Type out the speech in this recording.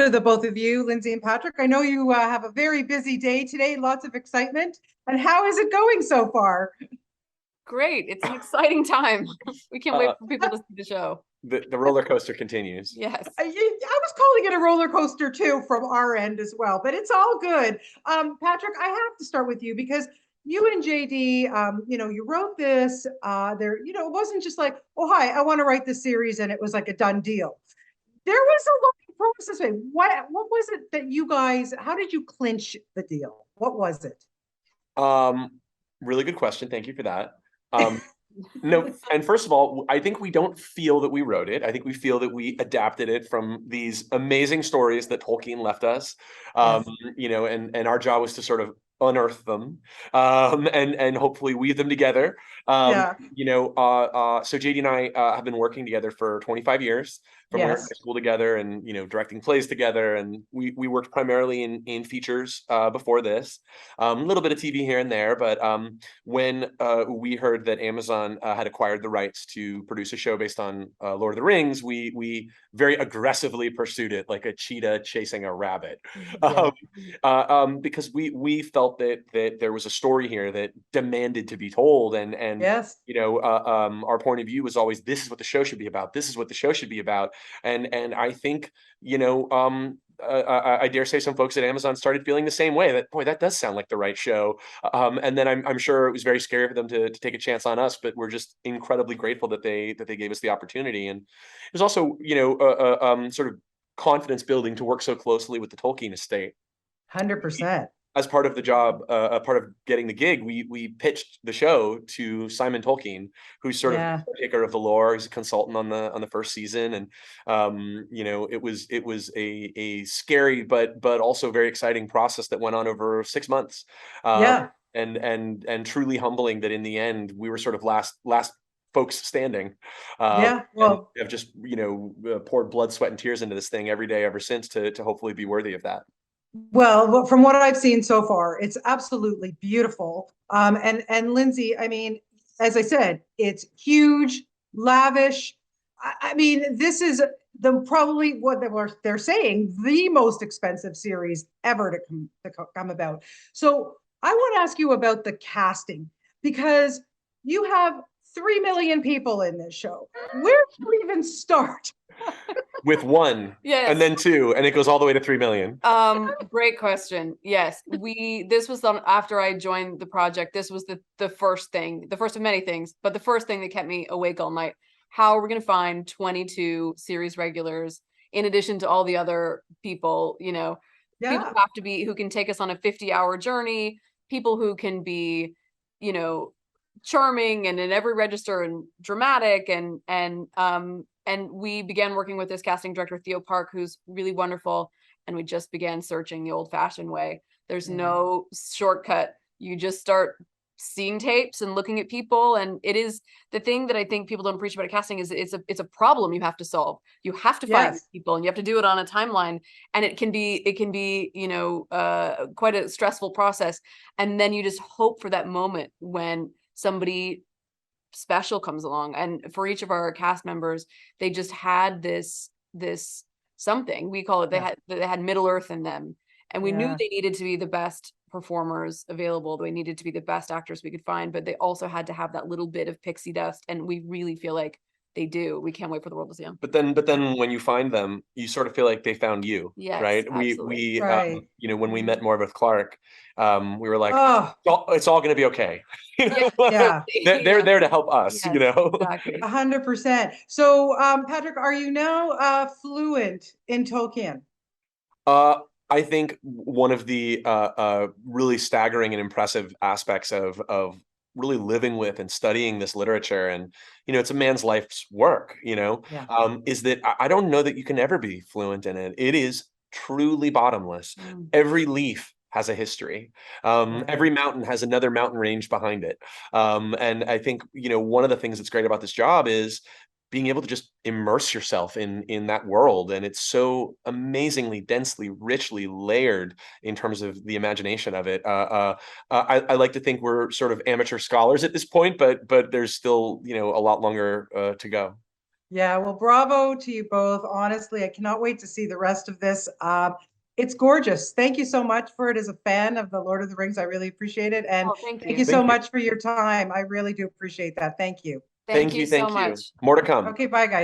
to the both of you, Lindsay and Patrick. I know you have a very busy day today, lots of excitement. And how is it going so far? Great. It's an exciting time. We can't wait Uh, for people to see the show. the roller coaster continues. Yes. I was calling it a roller coaster too from our end as well, but it's all good. Patrick, I have to start with you because you and JD, you wrote this. It wasn't just like, oh hi, I want to write this series, and it was like a done deal. There was a long process. What was it that you guys? How did you clinch the deal? What was it? Um, Really good question. Thank you for that. Um, no, and first of all, I think we don't feel that we wrote it. I think we feel that we adapted it from these amazing stories that Tolkien left us. Um, Yes. and our job was to sort of unearth them, and hopefully weave them together. Yeah. So JD and I have been working together for 25 years. From we were in Yes. high school together, and directing plays together, and we worked primarily in features before this. A little bit of TV here and there, but when we heard that Amazon had acquired the rights to produce a show based on Lord of the Rings, we very aggressively pursued it like a cheetah chasing a rabbit, Yeah. because we felt that there was a story here that demanded to be told, and Yes. our point of view was always, this is what the show should be about. This is what the show should be about, and I think I dare say some folks at Amazon started feeling the same way, that boy, that does sound like the right show. And then I'm sure it was very scary for them to take a chance on us, but we're just incredibly grateful that they gave us the opportunity. And it was also sort of confidence building to work so closely with the Tolkien estate. 100%. As part of the job, a part of getting the gig, we pitched the show to Simon Tolkien, who's sort of Yeah. the caretaker of the lore. He's a consultant on the first season, and it was a scary but also very exciting process that went on over 6 months, Yeah. and truly humbling that in the end we were sort of last folks standing, Yeah. and Well, have just poured blood, sweat, and tears into this thing every day ever since to hopefully be worthy of that. from what I've seen so far, it's absolutely beautiful. And Lindsay, I mean, as I said, it's huge, lavish. I mean, this is the probably what they're saying the most expensive series ever to come about. So I want to ask you about the casting because you have 3 million people in this show. Where do you even start? With one, Yes. and then two, and it goes all the way to 3 million. Great question. Yes, this was after I joined the project. This was the first thing, the first of many things, but the first thing that kept me awake all night. How are we going to find 22 series regulars in addition to all the other people, people Yeah. who have to be, who can take us on a 50-hour journey, people who can be, charming and in every register and dramatic, and we began working with this casting director, Theo Park, who's really wonderful. And we just began searching the old fashioned way. There's no shortcut. You just start seeing tapes and looking at people. And it is the thing that I think people don't appreciate about casting is it's a problem you have to solve. You have to find Yes. people, and you have to do it on a timeline. And it can be, quite a stressful process. And then you just hope for that moment when somebody special comes along. And for each of our cast members, they just had this something, we call it, they had Middle Earth in them, and we knew Yeah. they needed to be the best performers available. They needed to be the best actors we could find, but they also had to have that little bit of pixie dust, and we really feel like they do. We can't wait for the world to see them. But then when you find them, you sort of feel like they found you, Yes, right? absolutely. Right. When we met Morbeth Clark, we were like, Oh, it's all going to be okay. Yeah. yeah. They're Yeah. there to help us, Yes, exactly. 100%. So, Patrick, are you now fluent in Tolkien? Uh, I think one of the really staggering and impressive aspects of really living with and studying this literature, and it's a man's life's work, Yeah. is that I don't know that you can ever be fluent in it. It is truly bottomless. Mm. Every leaf has a history. Right. Every mountain has another mountain range behind it. And I think, one of the things that's great about this job is being able to just immerse yourself in that world, and it's so amazingly densely, richly layered in terms of the imagination of it. I like to think we're sort of amateur scholars at this point, but there's still a lot longer to go. Yeah, well, bravo to you both. Honestly, I cannot wait to see the rest of this. It's gorgeous. Thank you so much for it. As a fan of the Lord of the Rings, I really appreciate it. And Oh, thank thank you. you so Thank you. much for your time. I really do appreciate that. Thank you. Thank you so Thank you. much. More to come. Okay, bye, guys.